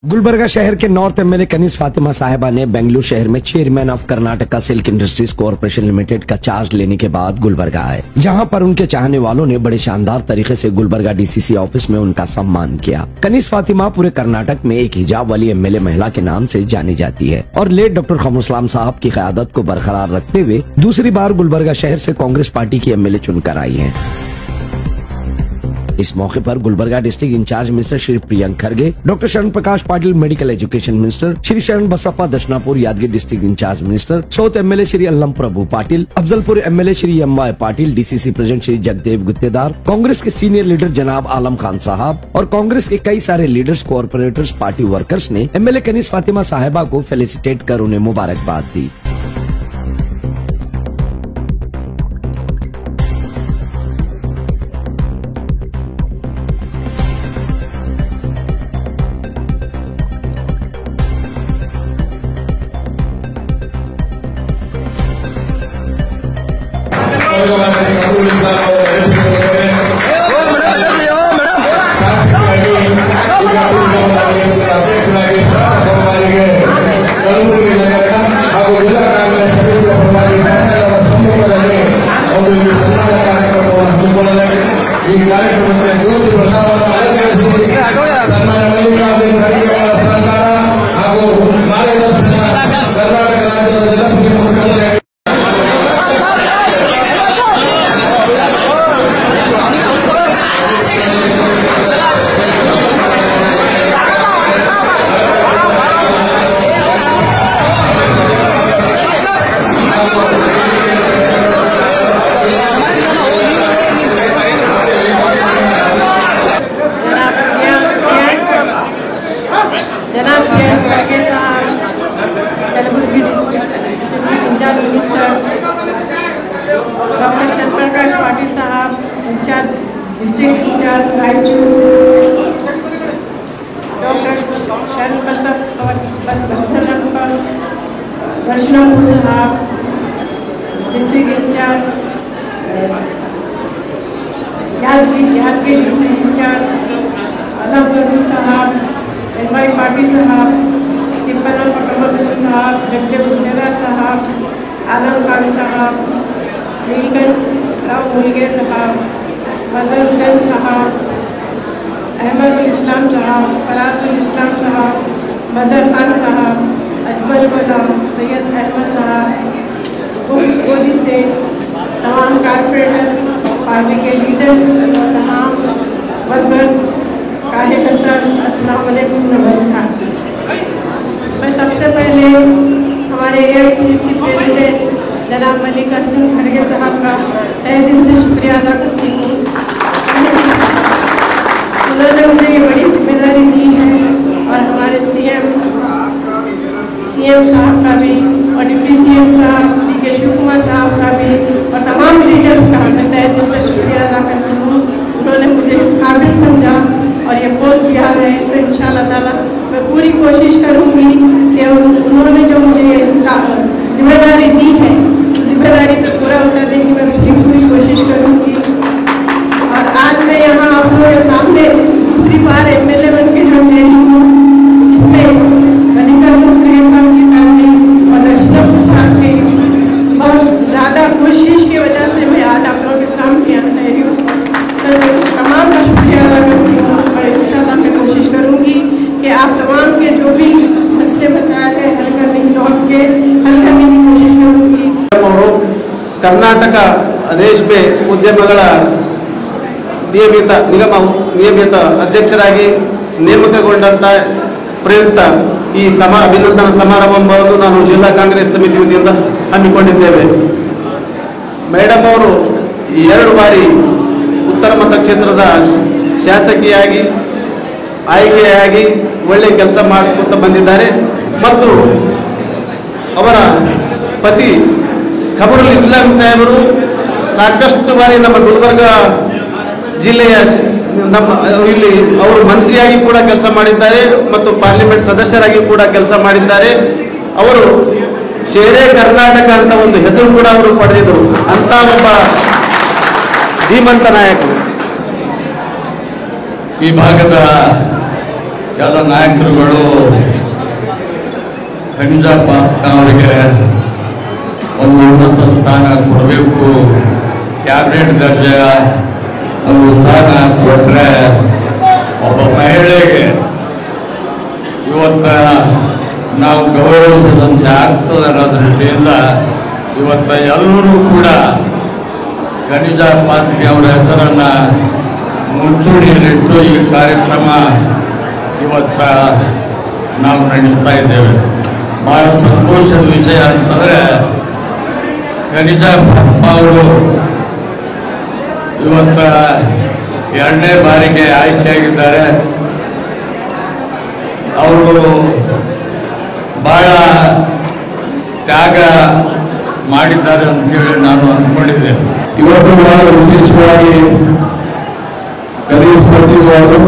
गुलबर्गा शहर के north MLA कनीज Fatima साहिबा ने बेंगलुरु शहर में chairman of Karnataka silk industries corporation limited का चार्ज लेने के बाद गुलबर्गा आए, जहां पर उनके चाहने वालों ने बड़े शानदार तरीके से गुलबर्गा डीसीसी ऑफिस में उनका सम्मान किया। कनीज फातिमा पूरे कर्नाटक में एक हिजाब वाली एमएलए महिला के नाम से जानी जाती है और लेट डॉक्टर खमुसलाम साहब की क़यादत को बरकरार रखते हुए दूसरी बार गुलबर्गा शहर से कांग्रेस पार्टी की एमएलए चुनकर आई है। इस मौके पर Gulbarga district incharge minister Shri Priyank Kharge, doctor Sharan Prakash Patil medical education minister Shri Sharan Basappa Darshanapur Yadgiri district incharge minister, south MLA Shri Allam Prabhu Patil, Afzalpur MLA Shri MY. Patil, DCC president Shri Jagdev Guttedar, Congress के सीनियर लीडर जनाब आलम खान साहब और कांग्रेस के कई सारे लीडर्स, कॉर्पोरेटर्स, पार्टी वर्कर्स ने एमएलए कनीज फातिमा साहिबा को फेलिसिटेट कर उन्हें मुबारकबाद दी। डॉक्टर शरण प्रकाश पाटिल साहब in-charge district in-charge Raichur, doctor Sharan Basappa Darshanapur साहब district in-charge, Yadgiri district in-charge Allam Prabhu साहब, एम.वाई. पाटिल साहब, तिप्पना पटोबा साहब, जगदेव गुत्तेदार साहब, आलम खान साहब, राव मुलगेर साहब, मजहर हुसैन साहब, अहमद इस्लाम साहब, फराजुल इस्लाम साहब, मदर खान साहब, अजमल वला, सैयद अहमद साहब, गोदी से तमाम कारपोरेटर्स, पार्टी के लीडर्स, तमाम वर्कर्स, कार्यकर्ता, अस्सलाम वालेकुम, नमस्कार। मैं सबसे पहले हमारे AICC प्रेसिडेंट जनाब मल्लिकार्जुन खड़गे साहब का तहे दिल से शुक्रिया अदा करती हूँ। उन्होंने मुझे ये बड़ी जिम्मेदारी दी है और हमारे सीएम साहब का भी और डिप्टी सीएम साहब D.K. शिव कुमार साहब का भी और तमाम लीडर्स का मैं तहे दिल से शुक्रिया अदा करती हूँ। उन्होंने मुझे इस काबिल समझा और ये पोस्ट दिया है, तो इंशाअल्लाह ताला मैं पूरी कोशिश करूँगी कि उन्होंने जो मुझे जिम्मेदारी दी है जिम्मेदारी पे पूरा उतरने की मैं पूरी कोशिश करूँगी। और आज मैं यहाँ आप लोगों के सामने दूसरी बार एमएलए बन के जो मेरी हूँ, इसमें मल्लिकार्जुन खड़गे साहब की फैमिली और रशीद साहब की बहुत ज़्यादा कोशिश की वजह से मैं आज आप लोगों के सामने यहाँ ठहरी हूँ। तो मैं तमाम का शुक्रिया अदा करती हूँ और इंशाअल्लाह मैं कोशिश करूँगी कि आप तमाम के जो भी मसले मसाइल है हल करने की कोशिश करूँगी। कर्नाटक रेश पे उद्यमಗಳ ನಿಯಮಿತ ಅಧ್ಯಕ್ಷರಾಗಿ ನೇಮಕಗೊಂಡಂತ ಪ್ರಯುಕ್ತ ಈ ಅಭಿನಂದನಾ ಸಮಾರಂಭವನ್ನು ನಾನು ಜಿಲ್ಲಾ ಕಾಂಗ್ರೆಸ್ ಸಮಿತಿ ವತಿಯಿಂದ ಹಮ್ಮಿಕೊಂಡಿದ್ದೇವೆ। ಮೇಡಮ್ ಅವರು 2 ಬಾರಿ ಉತ್ತರ ಮತಕ್ಷೇತ್ರದ ಶಾಸಕಿಯಾಗಿ ಆಯ್ಕೆಯಾಗಿ ಒಳ್ಳೆ ಕೆಲಸ ಮಾಡುತ್ತಾ ಬಂದಿದ್ದಾರೆ ಮತ್ತು ಅವರ ಪತಿ ಖಬರುಲ್ ಇಸ್ಲಾಂ ಸಾಹೇಬರು ಸಾಕಷ್ಟು ಬಾರಿ ನಮ್ಮ ಗುಲ್ಬರ್ಗಾ ಜಿಲ್ಲೆಯ ಇಲ್ಲಿ ಅವರು ಮಂತ್ರಿಯಾಗಿ ಕೂಡ ಕೆಲಸ ಮಾಡಿದ್ದಾರೆ ಮತ್ತು ಪಾರ್ಲಿಮೆಂಟ್ ಸದಸ್ಯರಾಗಿ ಕೂಡ ಕೆಲಸ ಮಾಡಿದ್ದಾರೆ। ಅವರು ಶೇರೆ ಕರ್ನಾಟಕ ಅಂತ ಒಂದು ಹೆಸರು ಕೂಡ ಅವರು ಪಡೆದಿದ್ದರು। ಅಂತ ಒಬ್ಬ ಧೀಮಂತ ನಾಯಕರು। ಈ ಭಾಗದ ಎಲ್ಲ ನಾಯಕರುಗಳು ಖನಿಜ ಅವರಿಗೆ ಒಂದು ಉನ್ನತ ಸ್ಥಾನ ಕೊಡಬೇಕು, ಕ್ಯಾಬಿನೆಟ್ ದರ್ಜೆಯ ಒಂದು ಸ್ಥಾನ ಕೊಟ್ಟರೆ ಒಬ್ಬ ಮಹಿಳೆಗೆ ಇವತ್ತು ನಾವು ಗೌರವಿಸದಂತೆ ಆಗ್ತದೆ ಅನ್ನೋ ದೃಷ್ಟಿಯಿಂದ ಇವತ್ತು ಎಲ್ಲರೂ ಕೂಡ ಖನಿಜ ಪಾತ್ರಿ ಅವರ ಹೆಸರನ್ನು ಮುಂಚೂಣಿಯಲ್ಲಿಟ್ಟು ಈ ಕಾರ್ಯಕ್ರಮ ಇವತ್ತು ನಾವು ನಡೆಸ್ತಾ ಇದ್ದೇವೆ. ಭಾಳ ಸಂತೋಷದ ವಿಷಯ ಅಂತಂದರೆ ಖನಿಜ ಅವರು ಇವತ್ತು 2ನೇ ಬಾರಿಗೆ ಆಯ್ಕೆಯಾಗಿದ್ದಾರೆ. ಅವರು ಭಾಳ ತ್ಯಾಗ ಮಾಡಿದ್ದಾರೆ ಅಂತೇಳಿ ನಾನು ಅಂದ್ಕೊಂಡಿದ್ದೆ. ಇವತ್ತು ಬಹಳ ವಿಶೇಷವಾಗಿ ಗಣೇಶ್ ಪ್ರತಿಭಾ ಅವರು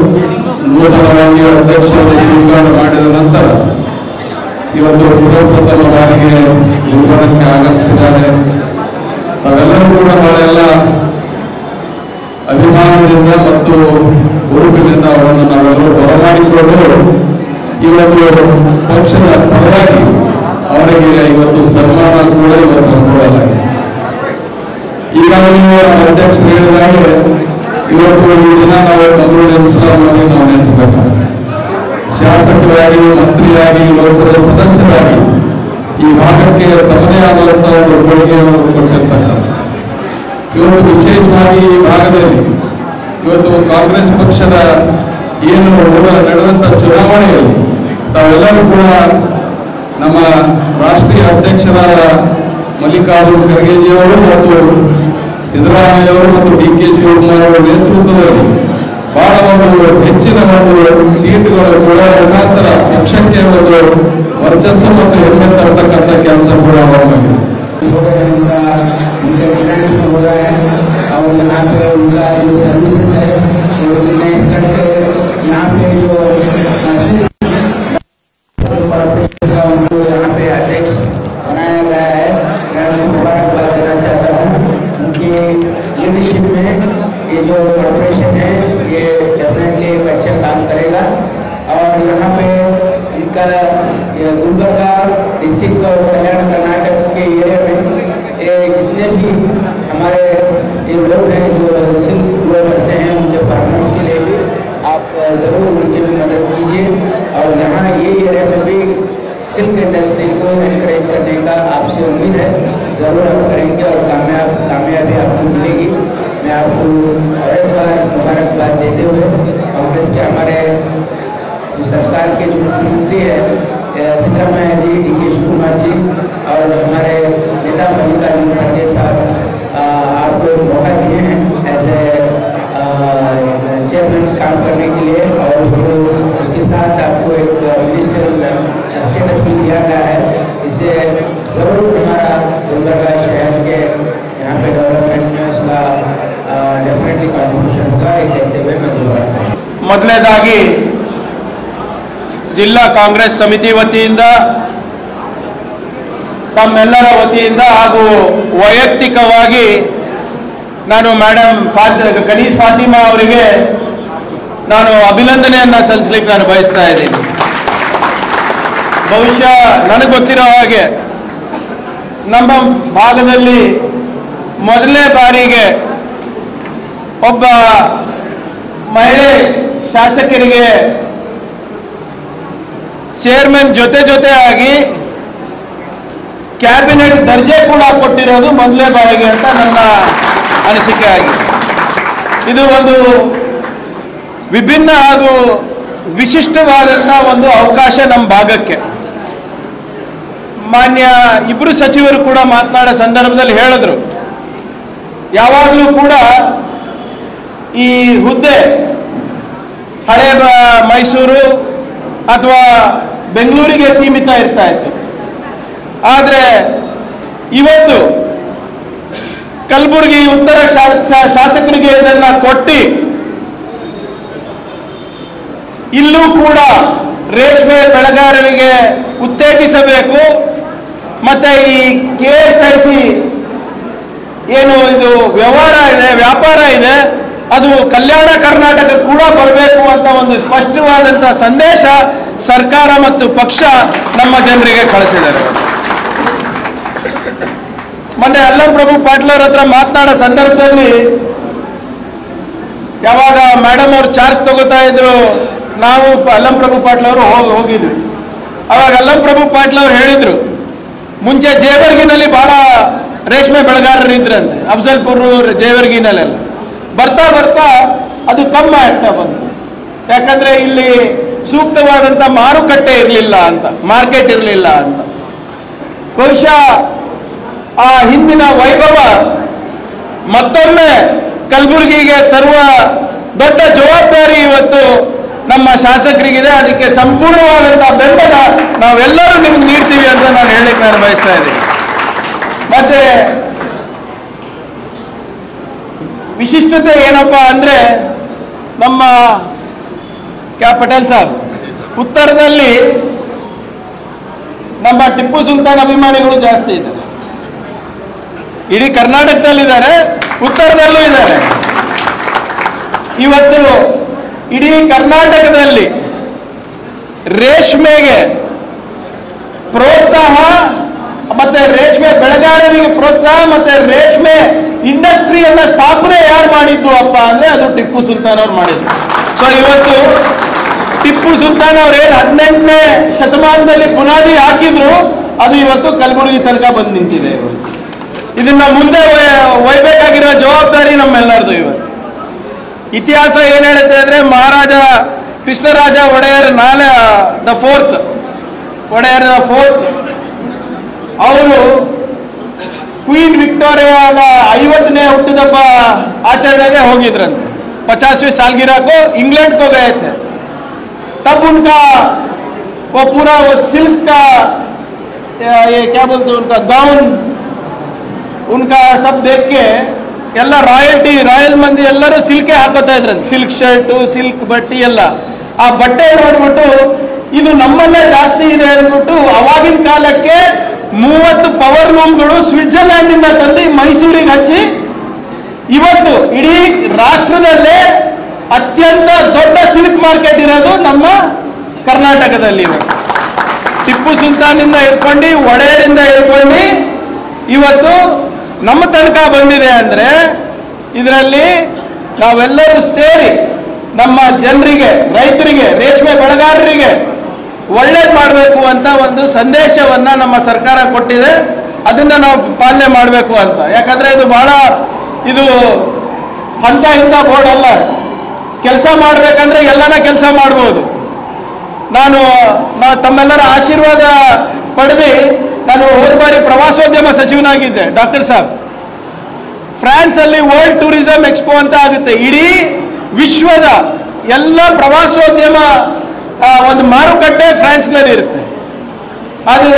ನೂತನವಾಗಿ ಅಧ್ಯಕ್ಷರಾಗಿ ಸ್ವೀಕಾರ ಮಾಡಿದ ನಂತರ ಇವತ್ತು ಪ್ರಥಮ ಬಾರಿಗೆ ಗುಲ್ಬರ್ಗಕ್ಕೆ ಆಗಮಿಸಿದ್ದಾರೆ. ತಾವೆಲ್ಲರೂ ಕೂಡ ನಾಳೆಲ್ಲ ಅಭಿಮಾನದಿಂದ ಮತ್ತು ಹುರುಪಿನಿಂದ ಅವರನ್ನು ನಾವೆಲ್ಲರೂ ಬರಮಾಡಿಕೊಂಡು ಇವತ್ತು ಪಕ್ಷದ ಪರವಾಗಿ ಅವರಿಗೆ ಇವತ್ತು ಸನ್ಮಾನ ಕೂಡ ಇವತ್ತು ಅನುಕೂಲವಾಗಿದೆ. ಈಗಾಗಲೇ ಅಧ್ಯಕ್ಷರು ಹೇಳಿದಾಗೆ ಇವತ್ತು ಈ ದಿನ ನಾವು ಮಂಗಳೂರು ಇಸ್ಲಾಂನಲ್ಲಿ ನಾವು ನೆನೆಸಬೇಕು. ಶಾಸಕರಾಗಿ, ಮಂತ್ರಿಯಾಗಿ, ಲೋಕಸಭೆ ಸದಸ್ಯರಾಗಿ ಈ ಭಾಗಕ್ಕೆ ತಮ್ಮದೇ ಆದಂತಹ ಒಂದು ಕೊಡುಗೆಯನ್ನು ಕೊಟ್ಟಿರ್ತಕ್ಕಂಥ ಇವತ್ತು ವಿಶೇಷವಾಗಿ ಈ ಭಾಗದಲ್ಲಿ ಇವತ್ತು ಕಾಂಗ್ರೆಸ್ ಪಕ್ಷದ ಏನು ನಡೆದಂತ ಚುನಾವಣೆಯಲ್ಲಿ ತಾವೆಲ್ಲರೂ ಕೂಡ ನಮ್ಮ ರಾಷ್ಟ್ರೀಯ ಅಧ್ಯಕ್ಷರಾದ ಮಲ್ಲಿಕಾರ್ಜುನ ಖರ್ಗೆಜಿಯವರು ಮತ್ತು ಸಿದ್ದರಾಮಯ್ಯವರು ಮತ್ತು ಡಿ.ಕೆ. ಶಿವಕುಮಾರ್ ಅವರ ನೇತೃತ್ವದಲ್ಲಿ ಬಹಳ ಒಂದು ಹೆಚ್ಚಿನ ಒಂದು ಸೀಟುಗಳು ಕೂಡ ಮುಖಾಂತರ ಪಕ್ಷಕ್ಕೆ ಒಂದು ವರ್ಚಸ್ಸು ಮತ್ತು ಹೆಮ್ಮೆ ತರತಕ್ಕಂಥ ಕೆಲಸ ಕೂಡ ಮಾಡಲಾಗಿದೆ. लीडरशिप में ये जो कॉर्पोरेशन है ये डेफिनेटली एक अच्छा काम करेगा और यहाँ पे इनका गुलबर्गा डिस्ट्रिक्ट और कल्याण कर्नाटक के एरिया में ये जितने भी हमारे ये लोग हैं जो सिल्क ग्रो करते हैं उनके फार्मर्स के लिए भी आप ज़रूर उनकी भी मदद कीजिए और यहाँ ये एरिया में भी सिल्क इंडस्ट्री को एनकरेज करने का आपसे उम्मीद है, ज़रूर आप करेंगे और कामयाबी आपको मिलेगी। मैं आपको और एक बार मुबारकबाद देते हुए कांग्रेस के हमारे सरकार के जो मुख्यमंत्री हैं सिद्धरामैया जी, डी.के. शिवकुमार जी और हमारे नेता मल्लिकार्जुन खड़गे साहब आपको मौका दिए हैं ऐसे चेयरमैन काम करने के लिए और उसके साथ आपको एक मिनिस्ट्रियल स्टेटस भी दिया गया है। इससे ज़रूर हमारा गुलबर्गा शहर के यहाँ पे डेवलपमेंट में उसका डेफिनेटली कॉन्ट्रिब्यूशन होगा। ये कहते हुए मैं दोबारा ಮೊದಲನೇದಾಗಿ ಜಿಲ್ಲಾ ಕಾಂಗ್ರೆಸ್ ಸಮಿತಿ ವತಿಯಿಂದ ತಮ್ಮೆಲ್ಲರ ವತಿಯಿಂದ ಹಾಗೂ ವೈಯಕ್ತಿಕವಾಗಿ ನಾನು ಮೇಡಮ್ ಖನೀಜ್ ಫಾತಿಮಾ ಅವರಿಗೆ ನಾನು ಅಭಿನಂದನೆಯನ್ನು ಸಲ್ಲಿಸಲಿಕ್ಕೆ ನಾನು ಬಯಸ್ತಾ ಇದ್ದೀನಿ. ಬಹುಶಃ ನನಗೆ ಗೊತ್ತಿರೋ ಹಾಗೆ ನಮ್ಮ ಭಾಗದಲ್ಲಿ ಮೊದಲನೇ ಬಾರಿಗೆ ಒಬ್ಬ ಮಹಿಳೆ ಶಾಸಕರಿಗೆ ಚೇರ್ಮನ್ ಜೊತೆ ಆಗಿ ಕ್ಯಾಬಿನೆಟ್ ದರ್ಜೆ ಕೂಡ ಕೊಟ್ಟಿರೋದು ಮೊದಲನೇ ಬಾರಿಗೆ ಅಂತ ನನ್ನ ಅನಿಸಿಕೆ ಆಗಿದೆ. ಇದು ಒಂದು ವಿಭಿನ್ನ ಹಾಗೂ ವಿಶಿಷ್ಟವಾದಂಥ ಒಂದು ಅವಕಾಶ ನಮ್ಮ ಭಾಗಕ್ಕೆ. ಮಾನ್ಯ ಇಬ್ಬರು ಸಚಿವರು ಕೂಡ ಮಾತನಾಡೋ ಸಂದರ್ಭದಲ್ಲಿ ಹೇಳಿದ್ರು, ಯಾವಾಗಲೂ ಕೂಡ ಈ ಹುದ್ದೆ ಹಳೆ ಮೈಸೂರು ಅಥವಾ ಬೆಂಗಳೂರಿಗೆ ಸೀಮಿತ ಇರ್ತಾ ಇತ್ತು. ಆದರೆ ಇವತ್ತು ಕಲಬುರಗಿ ಉತ್ತರ ಶಾಸಕರಿಗೆ ಇದನ್ನ ಕೊಟ್ಟು ಇಲ್ಲೂ ಕೂಡ ರೇಷ್ಮೆ ಬೆಳೆಗಾರರಿಗೆ ಉತ್ತೇಜಿಸಬೇಕು. ಮತ್ತೆ ಈ KSIC ಏನು ಇದು ವ್ಯಾಪಾರ ಇದೆ ಅದು ಕಲ್ಯಾಣ ಕರ್ನಾಟಕ ಕೂಡ ಬರಬೇಕು ಅಂತ ಒಂದು ಸ್ಪಷ್ಟವಾದಂತಹ ಸಂದೇಶ ಸರ್ಕಾರ ಮತ್ತು ಪಕ್ಷ ನಮ್ಮ ಜನರಿಗೆ ಕಳಿಸಿದ್ದಾರೆ. ಮೊನ್ನೆ ಅಲ್ಲಂ ಪ್ರಭು ಪಾಟೀಲ್ ಅವ್ರ ಹತ್ರ ಮಾತನಾಡೋ ಸಂದರ್ಭದಲ್ಲಿ ಯಾವಾಗ ಮೇಡಮ್ ಅವ್ರು ಚಾರ್ಜ್ ತಗೋತಾ ಇದ್ರು, ನಾವು ಅಲ್ಲಂ ಪ್ರಭು ಪಾಟೀಲ್ ಅವರು ಹೋಗಿದ್ವಿ. ಅವಾಗ ಅಲ್ಲಂ ಪ್ರಭು ಪಾಟೀಲ್ ಅವ್ರು ಹೇಳಿದ್ರು, ಮುಂಚೆ ಜೇವರ್ಗಿನಲ್ಲಿ ಬಹಳ ರೇಷ್ಮೆ ಬೆಳೆಗಾರರು ಇದ್ರಂತೆ, ಅಫ್ಜಲ್ಪುರ್ ಜೇವರ್ಗಿನಲ್ಲೆಲ್ಲ. ಬರ್ತಾ ಬರ್ತಾ ಅದು ಕಮ್ಮಿ ಆಗ್ತಾ ಬಂತು. ಯಾಕಂದ್ರೆ ಇಲ್ಲಿ ಸೂಕ್ತವಾದಂತ ಮಾರುಕಟ್ಟೆ ಇರಲಿಲ್ಲ ಅಂತ, ಮಾರ್ಕೆಟ್ ಇರಲಿಲ್ಲ ಅಂತ. ಬಹುಶಃ ಆ ಹಿಂದಿನ ವೈಭವ ಮತ್ತೊಮ್ಮೆ ಕಲಬುರಗಿಗೆ ತರುವ ದೊಡ್ಡ ಜವಾಬ್ದಾರಿ ಇವತ್ತು ನಮ್ಮ ಶಾಸಕರಿಗಿದೆ. ಅದಕ್ಕೆ ಸಂಪೂರ್ಣವಾದಂತಹ ಬೆಂಬಲ ನಾವೆಲ್ಲರೂ ನಿಮ್ಗೆ ನೀಡ್ತೀವಿ ಅಂತ ನಾನು ಹೇಳಲಿಕ್ಕೆ ನಾನು ಬಯಸ್ತಾ ಇದ್ದೀನಿ. ಮತ್ತೆ ವಿಶಿಷ್ಟತೆ ಏನಪ್ಪಾ ಅಂದ್ರೆ, ನಮ್ಮ ಪಟೇಲ್ ಸಾಬ್ ಉತ್ತರದಲ್ಲಿ ನಮ್ಮ ಟಿಪ್ಪು ಸುಲ್ತಾನ್ ಅಭಿಮಾನಿಗಳು ಜಾಸ್ತಿ ಇದ್ದಾರೆ. ಇಡೀ ಕರ್ನಾಟಕದಲ್ಲಿದ್ದಾರೆ, ಉತ್ತರದಲ್ಲೂ ಇದ್ದಾರೆ. ಇವತ್ತು ಇಡೀ ಕರ್ನಾಟಕದಲ್ಲಿ ರೇಷ್ಮೆಗೆ ಪ್ರೋತ್ಸಾಹ, ಮತ್ತೆ ರೇಷ್ಮೆ ಬೆಳೆಗಾರರಿಗೆ ಪ್ರೋತ್ಸಾಹ, ಮತ್ತೆ ರೇಷ್ಮೆ ಇಂಡಸ್ಟ್ರಿಯನ್ನ ಸ್ಥಾಪನೆ ಯಾರು ಮಾಡಿದ್ದು ಅಪ್ಪ ಅಂದ್ರೆ ಅದು ಟಿಪ್ಪು ಸುಲ್ತಾನ್ ಅವ್ರು ಮಾಡಿದ್ದು. ಸೊ ಇವತ್ತು ಟಿಪ್ಪು ಸುಲ್ತಾನ್ ಅವ್ರೇನು 18ನೇ ಶತಮಾನದಲ್ಲಿ ಬುನಾದಿ ಹಾಕಿದ್ರು, ಅದು ಇವತ್ತು ಕಲಬುರಗಿ ತನಕ ಬಂದು ನಿಂತಿದೆ. ಇದನ್ನ ಮುಂದೆ ಒಯ್ಬೇಕಾಗಿರೋ ಜವಾಬ್ದಾರಿ ನಮ್ಮೆಲ್ಲರದು. ಇವತ್ತು ಇತಿಹಾಸ ಏನ್ ಹೇಳುತ್ತೆ ಅಂದ್ರೆ, ಮಹಾರಾಜ ಕೃಷ್ಣರಾಜ ಒಡೆಯರ್ ದ ಫೋರ್ತ್ ಅವರು ಕ್ವೀನ್ ವಿಕ್ಟೋರಿಯಾದ 50ನೇ ಹುಟ್ಟಿದಬ್ಬ आचरणेಗೆ ಹೋಗಿದ್ರಂತೆ. 50वीं सालगिरह को इंग्लैंड को गए थे. तब उनका वो पूरा वो सिल्क का ये क्या बोलते हैं, उनका गाउन, उनका सब देख के ಎಲ್ಲ ರಾಯಲ್ ಮಂದಿ ಎಲ್ಲರೂ ಸಿಲ್ಕೆ ಹಾಕೋತಾ ಇದ್ರಂತೆ. ಸಿಲ್ಕ್ ಶರ್ಟು, ಸಿಲ್ಕ್ ಬಟ್ಟೆ ಎಲ್ಲ. ಆ ಬಟ್ಟೆ ನೋಡ್ಬಿಟ್ಟು ಇದು ನಮ್ಮಲ್ಲೇ ಜಾಸ್ತಿ ಇದೆ ಅಂದ್ಬಿಟ್ಟು ಅವಾಗಿನ ಕಾಲಕ್ಕೆ 30 ಪವರ್ ಲೂಮ್ಗಳು ಸ್ವಿಟ್ಜರ್ಲ್ಯಾಂಡ್ ಇಂದ ತಂದು ಮೈಸೂರಿಗೆ ಹಚ್ಚಿ, ಇವತ್ತು ಇಡೀ ರಾಷ್ಟ್ರದಲ್ಲೇ ಅತ್ಯಂತ ದೊಡ್ಡ ಸಿಲ್ಕ್ ಮಾರ್ಕೆಟ್ ಇರೋದು ನಮ್ಮ ಕರ್ನಾಟಕದಲ್ಲಿ. ಟಿಪ್ಪು ಸುಲ್ತಾನಿಂದ ಹಿಡ್ಕೊಂಡು, ಒಡೆಯರಿಂದ ಹಿಡ್ಕೊಂಡು ಇವತ್ತು ನಮ್ಮ ತನಕ ಬಂದಿದೆ ಅಂದ್ರೆ, ಇದರಲ್ಲಿ ನಾವೆಲ್ಲರೂ ಸೇರಿ ನಮ್ಮ ಜನರಿಗೆ, ರೈತರಿಗೆ, ರೇಷ್ಮೆ ಬೆಳೆಗಾರರಿಗೆ ಒಳ್ಳೇದು ಮಾಡಬೇಕು ಅಂತ ಒಂದು ಸಂದೇಶವನ್ನ ನಮ್ಮ ಸರ್ಕಾರ ಕೊಟ್ಟಿದೆ. ಅದನ್ನ ನಾವು ಪಾಲನೆ ಮಾಡಬೇಕು ಅಂತ. ಯಾಕಂದ್ರೆ ಇದು ಬಹಳ ಇದು ಹಂತ ಬೋರ್ಡ್ ಅಲ್ಲ. ಕೆಲಸ ಮಾಡ್ಬೇಕಂದ್ರೆ ಎಲ್ಲಾನ ಕೆಲಸ ಮಾಡ್ಬೋದು. ನಾನು ತಮ್ಮೆಲ್ಲರ ಆಶೀರ್ವಾದ ಪಡೆದು ನಾನು ಹೋದ ಬಾರಿ ಪ್ರವಾಸೋದ್ಯಮ ಸಚಿವನಾಗಿದ್ದೆ. ಡಾಕ್ಟರ್ ಸಾಬ್, ಫ್ರಾನ್ಸ್ ಅಲ್ಲಿ ವರ್ಲ್ಡ್ ಟೂರಿಸಂ ಎಕ್ಸ್ಪೋ ಅಂತ ಆಗುತ್ತೆ. ಇಡೀ ವಿಶ್ವದ ಎಲ್ಲ ಪ್ರವಾಸೋದ್ಯಮ ಒಂದು ಮಾರುಕಟ್ಟೆ ಫ್ರಾನ್ಸ್ನಲ್ಲಿ ಇರುತ್ತೆ. ಅದು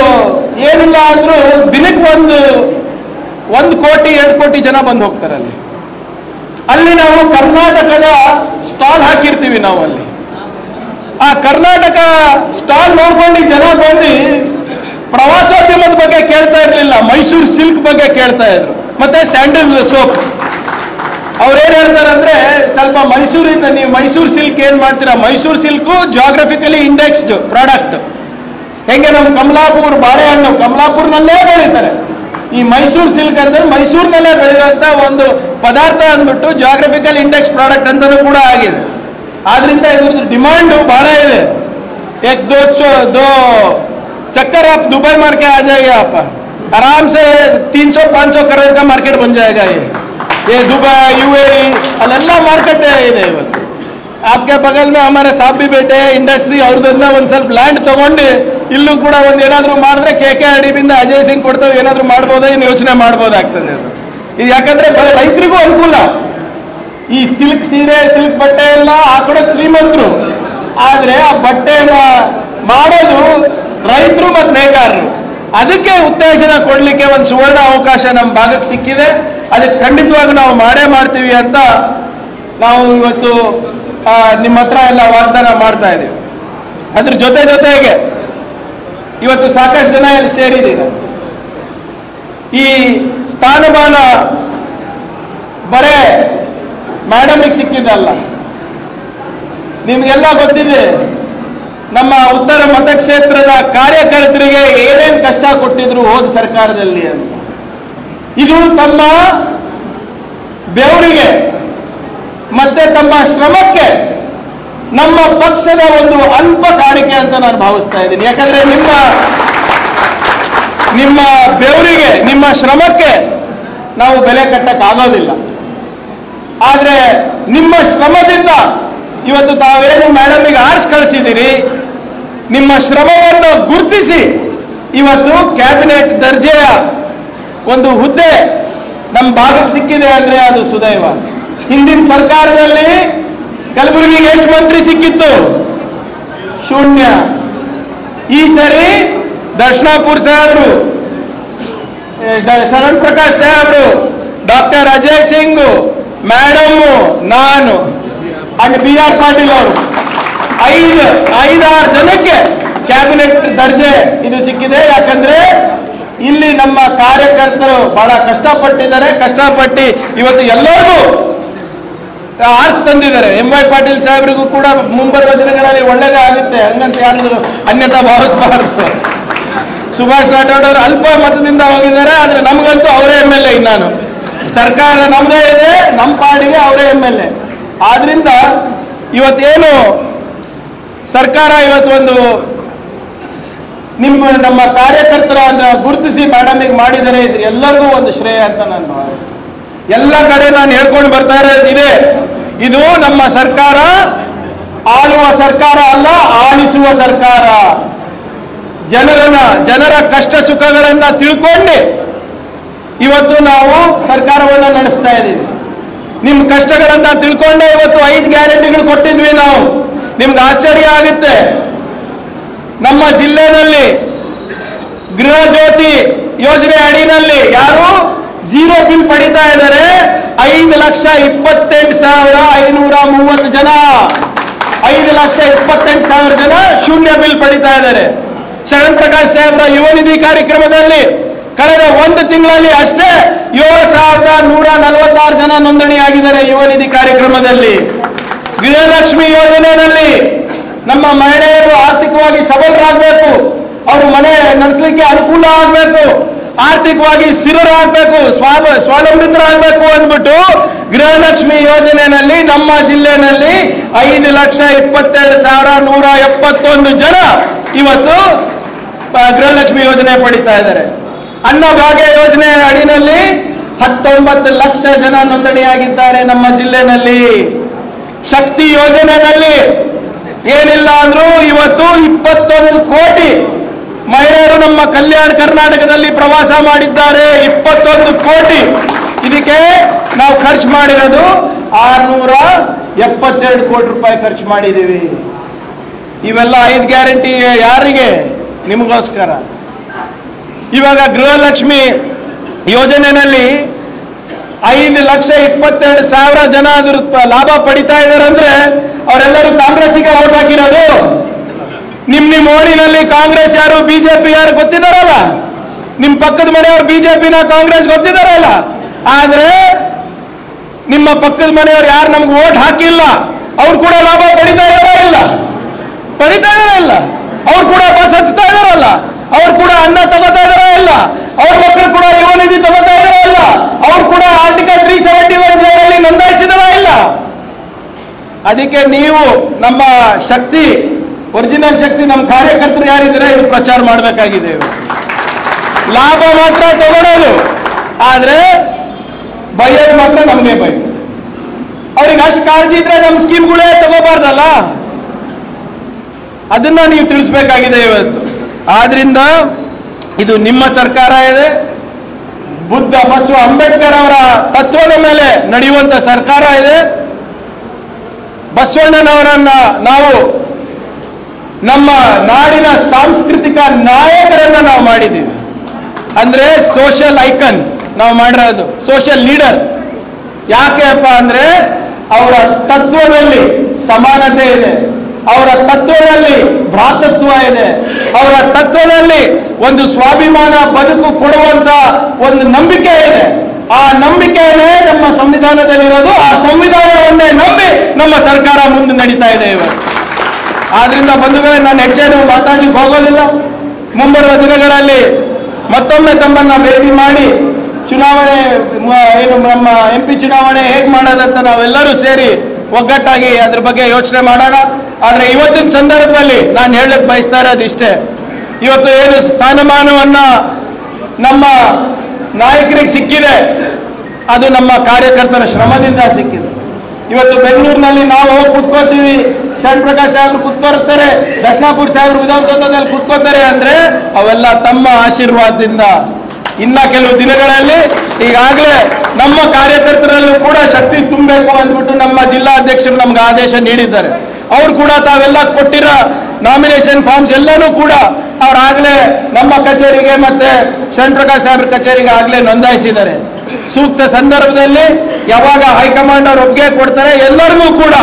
ಏನಿಲ್ಲ ಅಂದ್ರೂ ದಿನಕ್ಕೆ 1 ಕೋಟಿ 2 ಕೋಟಿ ಜನ ಬಂದು ಹೋಗ್ತಾರೆ ಅಲ್ಲಿ ನಾವು ಕರ್ನಾಟಕದ ಸ್ಟಾಲ್ ಹಾಕಿರ್ತೀವಿ. ನಾವು ಅಲ್ಲಿ ಆ ಕರ್ನಾಟಕ ಸ್ಟಾಲ್ ನೋಡ್ಕೊಂಡು ಜನ ಬಂದು ಪ್ರವಾಸೋದ್ಯಮದ ಬಗ್ಗೆ ಕೇಳ್ತಾ ಇರಲಿಲ್ಲ, ಮೈಸೂರು ಸಿಲ್ಕ್ ಬಗ್ಗೆ ಕೇಳ್ತಾ ಇದ್ರು. ಮತ್ತೆ ಸ್ಯಾಂಡಲ್ ಸೋಪ್. ಅವ್ರೇನ್ ಹೇಳ್ತಾರೆ ಅಂದ್ರೆ, ಸ್ವಲ್ಪ ಮೈಸೂರಿಂದ ನೀವು ಮೈಸೂರು ಸಿಲ್ಕ್ ಏನ್ ಮಾಡ್ತೀರಾ, Mysuru silk geographically indexed product. ಹೆಂಗೆ ನಮ್ಮ ಕಮಲಾಪುರ ಬಾಳೆಹಣ್ಣು ಕಮಲಾಪುರ್ನಲ್ಲೇ ಬೆಳೀತಾರೆ, ಈ ಮೈಸೂರು ಸಿಲ್ಕ್ ಅಂದ್ರೆ ಮೈಸೂರಿನಲ್ಲೇ ಬೆಳೆಯುವಂತ ಒಂದು ಪದಾರ್ಥ ಅಂದ್ಬಿಟ್ಟು ಜಾಗ್ರಫಿಕಲ್ ಇಂಡೆಕ್ಸ್ ಪ್ರಾಡಕ್ಟ್ ಅಂತಾನೂ ಕೂಡ ಆಗಿದೆ. ಆದ್ರಿಂದ ಇದ್ರದ್ದು ಡಿಮಾಂಡ್ ಬಹಳ ಇದೆ. एक दो चक्कर आप दुबई मार के आ जाएंगे, आप आराम से 300-500 करोड़ का मार्केट बन जाएगा. ये दुबई UAE अल्लाह मार्केट है. आपके बगल में हमारे साहब भी बैठे हैं, इंडस्ट्री ಅವ್ರದನ್ನ ಒಂದು ಸ್ವಲ್ಪ ಲ್ಯಾಂಡ್ ತಗೊಂಡು ಇಲ್ಲೂ ಕೂಡ ಒಂದು ಏನಾದರೂ ಮಾಡಿದ್ರೆ KKRD ಬಿಂದ ಅಜಯ್ ಸಿಂಗ್ ಕೊಡ್ತೇವೆ, ಏನಾದರೂ ಮಾಡ್ಬೋದಾ, ಇನ್ನು ಯೋಚನೆ ಮಾಡ್ಬೋದಾಗ್ತದೆ. ಇದು ಯಾಕಂದ್ರೆ ರೈತರಿಗೂ ಅನುಕೂಲ. ಈ ಸಿಲ್ಕ್ ಸೀರೆ, ಸಿಲ್ಕ್ ಬಟ್ಟೆ ಎಲ್ಲ ಹಾಕೊಡೋದು ಶ್ರೀಮಂತರು, ಆದ್ರೆ ಆ ಬಟ್ಟೆನ ಮಾಡೋದು ರೈತರು ಮತ್ತು ನೇಕಾರರು. ಅದಕ್ಕೆ ಉತ್ತೇಜನ ಕೊಡ್ಲಿಕ್ಕೆ ಒಂದು ಸುವರ್ಣ ಅವಕಾಶ ನಮ್ಮ ಭಾಗಕ್ಕೆ ಸಿಕ್ಕಿದೆ. ಅದಕ್ಕೆ ಖಂಡಿತವಾಗಿ ನಾವು ಮಾಡೇ ಮಾಡ್ತೀವಿ ಅಂತ ನಾವು ಇವತ್ತು ನಿಮ್ಮ ಹತ್ರ ಎಲ್ಲ ವಾಗ್ದಾನ ಮಾಡ್ತಾ ಇದ್ದೀವಿ. ಅದ್ರ ಜೊತೆಗೆ ಇವತ್ತು ಸಾಕಷ್ಟು ಜನ ಇಲ್ಲಿ ಸೇರಿದ್ದೀರ. ಈ ಸ್ಥಾನಮಾನ ಬರೇ ಮೇಡಮಿಗೆ ಸಿಕ್ಕಿದ್ದಲ್ಲ. ನಿಮ್ಗೆಲ್ಲ ಗೊತ್ತಿದೆ ನಮ್ಮ ಉತ್ತರ ಮತಕ್ಷೇತ್ರದ ಕಾರ್ಯಕರ್ತರಿಗೆ ಏನೇನು ಕಷ್ಟ ಕೊಟ್ಟಿದ್ರು ಹೋದ ಸರ್ಕಾರದಲ್ಲಿ ಅಂತ. ಇದು ತಮ್ಮ ಬೆವರಿಗೆ ಮತ್ತೆ ತಮ್ಮ ಶ್ರಮಕ್ಕೆ ನಮ್ಮ ಪಕ್ಷದ ಒಂದು ಅಲ್ಪ ಕಾಣಿಕೆ ಅಂತ ನಾನು ಭಾವಿಸ್ತಾ ಇದ್ದೀನಿ. ಯಾಕಂದ್ರೆ ನಿಮ್ಮ ಬೆವರಿಗೆ ನಿಮ್ಮ ಶ್ರಮಕ್ಕೆ ನಾವು ಬೆಲೆ ಕಟ್ಟಕ್ಕಾಗೋದಿಲ್ಲ. ಆದ್ರೆ ನಿಮ್ಮ ಶ್ರಮದಿಂದ ಇವತ್ತು ತಾವೇನು ಮೇಡಮಿಗೆ ಆರಿಸಿ ಕಳಿಸಿದ್ದೀರಿ, ನಿಮ್ಮ ಶ್ರಮವನ್ನು ಗುರುತಿಸಿ ಇವತ್ತು ಕ್ಯಾಬಿನೆಟ್ ದರ್ಜೆಯ ಒಂದು ಹುದ್ದೆ ನಮ್ಮ ಭಾಗಕ್ಕೆ ಸಿಕ್ಕಿದೆ ಅಂದ್ರೆ ಅದು ಸುದೈವ. ಹಿಂದಿನ ಸರ್ಕಾರದಲ್ಲಿ ಕಲಬುರಗಿಗೆ ಎಷ್ಟು ಮಂತ್ರಿ ಸಿಕ್ಕಿತ್ತು? ಶೂನ್ಯ. ಈ ಸರಿ ದರ್ಶನಾಪುರ್ ಸಾಹೇಬ್ರು, ಶರಣ್ ಪ್ರಕಾಶ್ ಸಾಹೇಬ್ರು, ಡಾಕ್ಟರ್ ಅಜಯ್ ಸಿಂಗ್, ಮೇಡಮ್, ನಾನು ಅಂಡ್ BR ಪಾಟೀಲ್ ಅವರು 5-6 ಜನಕ್ಕೆ ಕ್ಯಾಬಿನೆಟ್ ದರ್ಜೆ ಇದು ಸಿಕ್ಕಿದೆ. ಯಾಕಂದ್ರೆ ಇಲ್ಲಿ ನಮ್ಮ ಕಾರ್ಯಕರ್ತರು ಬಹಳ ಕಷ್ಟಪಟ್ಟಿದ್ದಾರೆ. ಕಷ್ಟಪಟ್ಟು ಇವತ್ತು ಎಲ್ಲರಿಗೂ ಆರ್ಸ್ ತಂದಿದ್ದಾರೆ. MY ಪಾಟೀಲ್ ಸಾಹೇಬ್ರಿಗೂ ಕೂಡ ಮುಂಬರುವ ದಿನಗಳಲ್ಲಿ ಒಳ್ಳೇದೇ ಆಗುತ್ತೆ, ಹಂಗಂತ ಯಾರು ಅನ್ಯತಾ ಭಾವಿಸಬಾರದು. ಸುಭಾಷ್ ರಾಠೋಡ್ ಅವರು ಅಲ್ಪ ಮತದಿಂದ ಹೋಗಿದ್ದಾರೆ, ಆದ್ರೆ ನಮಗಂತೂ ಅವರೇ MLA. ನಾನು ಸರ್ಕಾರ ನಮ್ಮದೇ ಇದೆ, ನಮ್ಮ ಪಾಡಿಗೆ ಅವರೇ MLA. ಆದ್ರಿಂದ ಇವತ್ತೇನು ಸರ್ಕಾರ ಇವತ್ತು ಒಂದು ನಮ್ಮ ಕಾರ್ಯಕರ್ತರ ಗುರುತಿಸಿ ಮೇಡಮಿಗೆ ಮಾಡಿದರೆ ಇದ್ರ ಎಲ್ಲರಿಗೂ ಒಂದು ಶ್ರೇಯ ಅಂತ ನಾನು ಭಾವಿಸ್ತೀನಿ. ಎಲ್ಲ ಕಡೆ ನಾನು ಹೇಳ್ಕೊಂಡು ಬರ್ತಾ ಇರೋದಿದೆ, ಇದು ನಮ್ಮ ಸರ್ಕಾರ ಆಳುವ ಸರ್ಕಾರ ಅಲ್ಲ, ಆಳಿಸುವ ಸರ್ಕಾರ. ಜನರ ಕಷ್ಟ ಸುಖಗಳನ್ನ ತಿಳ್ಕೊಂಡು ಇವತ್ತು ನಾವು ಸರ್ಕಾರವನ್ನ ನಡೆಸ್ತಾ ಇದ್ದೀವಿ. ನಿಮ್ಮ ಕಷ್ಟಗಳನ್ನ ತಿಳ್ಕೊಂಡೆ ಇವತ್ತು 5 ಗ್ಯಾರಂಟಿಗಳು ಕೊಟ್ಟಿದ್ವಿ ನಾವು. ನಿಮ್ಗೆ ಆಶ್ಚರ್ಯ ಆಗುತ್ತೆ, ನಮ್ಮ ಜಿಲ್ಲೆಯಲ್ಲಿ ಗೃಹ ಜ್ಯೋತಿ ಯೋಜನೆ ಅಡಿನಲ್ಲಿ ಯಾರು 0 ಬಿಲ್ ಪಡಿತಾ ಇದ್ದಾರೆ? 5,28,530 ಜನ. 5,28,000 ಜನ ಶೂನ್ಯ ಬಿಲ್ ಪಡಿತಾ ಇದ್ದಾರೆ. ಶರಣ್ ಪ್ರಕಾಶ್ ಸಾಹೇಬ್ರ ಯುವ ನಿಧಿ ಕಾರ್ಯಕ್ರಮದಲ್ಲಿ ಕಳೆದ 1 ತಿಂಗಳಲ್ಲಿ ಅಷ್ಟೇ 7,146 ಜನ ನೋಂದಣಿಯಾಗಿದ್ದಾರೆ ಯುವ ನಿಧಿ ಕಾರ್ಯಕ್ರಮದಲ್ಲಿ. ಗೃಹಲಕ್ಷ್ಮಿ ಯೋಜನೆಯಲ್ಲಿ ನಮ್ಮ ಮಹಿಳೆಯರು ಆರ್ಥಿಕವಾಗಿ ಸಬಲರಾಗಬೇಕು, ಅವರು ಮನೆ ನಡೆಸಲಿಕ್ಕೆ ಅನುಕೂಲ ಆಗಬೇಕು, ಆರ್ಥಿಕವಾಗಿ ಸ್ಥಿರರಾಗಬೇಕು, ಸ್ವಾವಲಂಬಿತರಾಗಬೇಕು ಅಂದ್ಬಿಟ್ಟು ಗೃಹಲಕ್ಷ್ಮಿ ಯೋಜನೆಯಲ್ಲಿ ನಮ್ಮ ಜಿಲ್ಲೆಯಲ್ಲಿ 5,27,171 ಜನ ಇವತ್ತು ಗೃಹಲಕ್ಷ್ಮಿ ಯೋಜನೆ ಪಡಿತಾ ಇದ್ದಾರೆ. ಅನ್ನಭಾಗ್ಯ ಯೋಜನೆ ಅಡಿನಲ್ಲಿ 19 ಲಕ್ಷ ಜನ ನೋಂದಣಿಯಾಗಿದ್ದಾರೆ ನಮ್ಮ ಜಿಲ್ಲೆಯಲ್ಲಿ. ಶಕ್ತಿ ಯೋಜನೆಯಲ್ಲಿ ಏನಿಲ್ಲ ಅಂದ್ರೂ ಇವತ್ತು 21 ಕೋಟಿ ಮಹಿಳೆಯರು ನಮ್ಮ ಕಲ್ಯಾಣ ಕರ್ನಾಟಕದಲ್ಲಿ ಪ್ರವಾಸ ಮಾಡಿದ್ದಾರೆ. 21 ಕೋಟಿ. ಇದಕ್ಕೆ ನಾವು ಖರ್ಚು ಮಾಡಿರೋದು 672 ಕೋಟಿ ರೂಪಾಯಿ ಖರ್ಚು ಮಾಡಿದ್ದೀವಿ. ಇವೆಲ್ಲ 5 ಗ್ಯಾರಂಟಿ ಯಾರಿಗೆ? ನಿಮಗೋಸ್ಕರ. ಇವಾಗ ಗೃಹಲಕ್ಷ್ಮಿ ಯೋಜನೆಯಲ್ಲಿ 5,22,000 ಜನ ಅದ್ರ ಲಾಭ ಪಡಿತಾ ಇದ್ದಾರೆ ಅಂದ್ರೆ ಅವರೆಲ್ಲರೂ ಕಾಂಗ್ರೆಸ್ಸಿಗೆ ವೋಟ್ ಹಾಕಿರೋದು. ನಿಮ್ಮ ಓಣಿನಲ್ಲಿ ಕಾಂಗ್ರೆಸ್ ಯಾರು ಬಿಜೆಪಿ ಯಾರು ಗೊತ್ತಿದಾರಲ್ಲ, ನಿಮ್ಮ ಪಕ್ಕದ ಮನೆಯವರು ಬಿಜೆಪಿನ ಕಾಂಗ್ರೆಸ್ ಗೊತ್ತಿದಾರಲ್ಲ. ಆದ್ರೆ ನಿಮ್ಮ ಪಕ್ಕದ ಮನೆಯವರು ಯಾರು ನಮ್ಗೆ ವೋಟ್ ಹಾಕಿಲ್ಲ ಅವ್ರು ಕೂಡ ಲಾಭ ಪಡಿತಾ ಇದಾರ ಇಲ್ಲ? ಪಡಿತಾ ಇದಾರಲ್ಲ. ಅವ್ರು ಕೂಡ ಬಸ್ ಹತ್ತಾ ಇದಾರಲ್ಲ, ಅವ್ರು ಕೂಡ ಅನ್ನ ತಗೋತಾ ಇದಾರ ಇಲ್ಲ? ಅವ್ರ ಮಕ್ಕಳು ಕೂಡ ಯುವ ನಿಧಿ ತಗೋತಾ ಇದಾರ ಇಲ್ಲ? ಅವ್ರು ಕೂಡ ಆರ್ಟಿಕಲ್ 371 ನೋಂದಾಯಿಸಿದಾರ ಇಲ್ಲ? ಅದಕ್ಕೆ ನೀವು ನಮ್ಮ ಶಕ್ತಿ, ಒರಿಜಿನಲ್ ಶಕ್ತಿ, ನಮ್ಮ ಕಾರ್ಯಕರ್ತರು ಯಾರಿದ್ದಾರೆ ಇದು ಪ್ರಚಾರ ಮಾಡಬೇಕಾಗಿದೆ. ಲಾಭ ಮಾತ್ರ ತಗೊಳ್ಳೋದು, ಆದ್ರೆ ಬೈಯೋದು ಮಾತ್ರ ನಮಗೆ ಬೈದು. ಅವ್ರಿಗೆ ಅಷ್ಟು ಕಾಳಜಿ ಇದ್ರೆ ನಮ್ಮ ಸ್ಕೀಮ್ಗಳೇ ತಗೋಬಾರ್ದಲ್ಲ, ಅದನ್ನ ನೀವು ತಿಳಿಸ್ಬೇಕಾಗಿದೆ ಇವತ್ತು. ಆದ್ರಿಂದ ಇದು ನಿಮ್ಮ ಸರ್ಕಾರ ಇದೆ, ಬುದ್ಧ ಬಸವ ಅಂಬೇಡ್ಕರ್ ಅವರ ತತ್ವದ ಮೇಲೆ ನಡೆಯುವಂತ ಸರ್ಕಾರ ಇದೆ. ಬಸವಣ್ಣನವರನ್ನ ನಾವು ನಮ್ಮ ನಾಡಿನ ಸಾಂಸ್ಕೃತಿಕ ನಾಯಕರನ್ನ ನಾವು ಮಾಡಿದ್ದೀವಿ. ಅಂದ್ರೆ ಸೋಷಿಯಲ್ ಐಕನ್ ನಾವು ಮಾಡಿರೋದು, ಸೋಷಿಯಲ್ ಲೀಡರ್. ಯಾಕೆಪ್ಪ ಅಂದ್ರೆ ಅವರ ತತ್ವದಲ್ಲಿ ಸಮಾನತೆ ಇದೆ, ಅವರ ತತ್ವದಲ್ಲಿ ಭ್ರಾತೃತ್ವ ಇದೆ, ಅವರ ತತ್ವದಲ್ಲಿ ಒಂದು ಸ್ವಾಭಿಮಾನ ಬದುಕು ಕೊಡುವಂತ ಒಂದು ನಂಬಿಕೆ ಇದೆ. ಆ ನಂಬಿಕೆಯೇ ನಮ್ಮ ಸಂವಿಧಾನದಲ್ಲಿರೋದು. ಆ ಸಂವಿಧಾನವನ್ನೇ ನಂಬಿ ನಮ್ಮ ಸರ್ಕಾರ ಮುಂದೆ ನಡೀತಾ ಇದೆ ಇವತ್ತು. ಆದ್ರಿಂದ ಬಂಧುಗಳೇ, ನಾನು ಹೆಚ್ಚೇನು ಮಾತಾಡಲಿಕ್ಕೆ ಹೋಗೋದಿಲ್ಲ. ಮುಂಬರುವ ದಿನಗಳಲ್ಲಿ ಮತ್ತೊಮ್ಮೆ ತಮ್ಮನ್ನ ಭೇಟಿ ಮಾಡಿ ಚುನಾವಣೆ ಏನು ನಮ್ಮ MP ಚುನಾವಣೆ ಹೇಗೆ ಮಾಡೋದಂತ ನಾವೆಲ್ಲರೂ ಸೇರಿ ಒಗ್ಗಟ್ಟಾಗಿ ಅದ್ರ ಬಗ್ಗೆ ಯೋಚನೆ ಮಾಡೋಣ. ಆದ್ರೆ ಇವತ್ತಿನ ಸಂದರ್ಭದಲ್ಲಿ ನಾನು ಹೇಳಕ್ ಬಯಸ್ತಾ ಇರೋದು ಇಷ್ಟೇ. ಇವತ್ತು ಏನು ಸ್ಥಾನಮಾನವನ್ನ ನಮ್ಮ ನಾಯಕರಿಗೆ ಸಿಕ್ಕಿದೆ, ಅದು ನಮ್ಮ ಕಾರ್ಯಕರ್ತರ ಶ್ರಮದಿಂದ ಸಿಕ್ಕಿದೆ. ಇವತ್ತು ಬೆಂಗಳೂರಿನಲ್ಲಿ ನಾವು ಹೋಗಿ ಕುತ್ಕೋತೀವಿ, ಶರಣ್ ಪ್ರಕಾಶ್ ಸಾಹೇಬ್ರು ಕುತ್ಕೊಳ್ತಾರೆ, ದಕ್ಷಿಣಾಪುರ ಸಾಹೇಬ್ರು ವಿಧಾನಸೌಧದಲ್ಲಿ ಕುತ್ಕೋತಾರೆ ಅಂದ್ರೆ ಅವೆಲ್ಲ ತಮ್ಮ ಆಶೀರ್ವಾದದಿಂದ. ಇನ್ನ ಕೆಲವು ದಿನಗಳಲ್ಲಿ ಈಗಾಗಲೇ ನಮ್ಮ ಕಾರ್ಯಕರ್ತರಲ್ಲೂ ಕೂಡ ಶಕ್ತಿ ತುಂಬಬೇಕು ಅಂದ್ಬಿಟ್ಟು ನಮ್ಮ ಜಿಲ್ಲಾಧ್ಯಕ್ಷರು ನಮ್ಗೆ ಆದೇಶ ನೀಡಿದ್ದಾರೆ. ಅವ್ರು ಕೂಡ ತಾವೆಲ್ಲ ಕೊಟ್ಟಿರೋ ನಾಮಿನೇಷನ್ ಫಾರ್ಮ್ಸ್ ಎಲ್ಲನೂ ಕೂಡ ಅವ್ರಾಗಲೇ ನಮ್ಮ ಕಚೇರಿಗೆ ಮತ್ತೆ ಶರಣ್ ಪ್ರಕಾಶ್ ಸಾಹೇಬ್ರ ಕಚೇರಿಗೆ ಆಗಲೇ ನೋಂದಾಯಿಸಿದ್ದಾರೆ. ಸೂಕ್ತ ಸಂದರ್ಭದಲ್ಲಿ ಯಾವಾಗ ಹೈಕಮಾಂಡ್ ಅವರು ಒಪ್ಪಿಗೆ ಕೊಡ್ತಾರೆ ಎಲ್ಲರಿಗೂ ಕೂಡ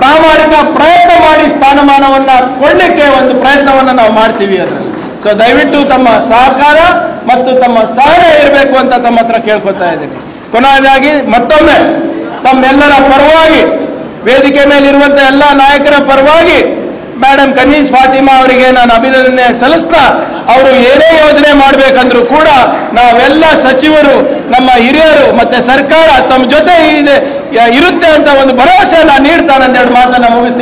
ಪ್ರಾಮಾಣಿಕ ಪ್ರಯತ್ನ ಮಾಡಿ ಸ್ಥಾನಮಾನವನ್ನ ಕೊಡ್ಲಿಕ್ಕೆ ಒಂದು ಪ್ರಯತ್ನವನ್ನ ನಾವು ಮಾಡ್ತೀವಿ ಅದರಲ್ಲಿ. ಸೊ ದಯವಿಟ್ಟು ತಮ್ಮ ಸಹಕಾರ ಮತ್ತು ತಮ್ಮ ಸಹಾಯ ಇರಬೇಕು ಅಂತ ತಮ್ಮ ಹತ್ರ ಕೇಳ್ಕೊತಾ ಇದ್ದೀನಿ. ಕೊನೆಯದಾಗಿ ಮತ್ತೊಮ್ಮೆ ತಮ್ಮೆಲ್ಲರ ಪರವಾಗಿ, ವೇದಿಕೆ ಮೇಲಿರುವಂತ ಎಲ್ಲ ನಾಯಕರ ಪರವಾಗಿ ಮೇಡಮ್ ಕನೀಸ್ ಫಾತಿಮಾ ಅವರಿಗೆ ನಾನು ಅಭಿನಂದನೆ ಸಲ್ಲಿಸ್ತಾ, ಅವರು ಏನೇ ಯೋಜನೆ ಮಾಡಬೇಕಂದ್ರೂ ಕೂಡ ನಾವೆಲ್ಲ ಸಚಿವರು, ನಮ್ಮ ಹಿರಿಯರು ಮತ್ತೆ ಸರ್ಕಾರ ತಮ್ಮ ಜೊತೆ ಇರುತ್ತೆ ಅಂತ ಒಂದು ಭರವಸೆಯನ್ನು ನೀಡ್ತಾನಂತ ಹೇಳಿ ಮಾತನ್ನ ಮುಗಿಸ್ತೀನಿ.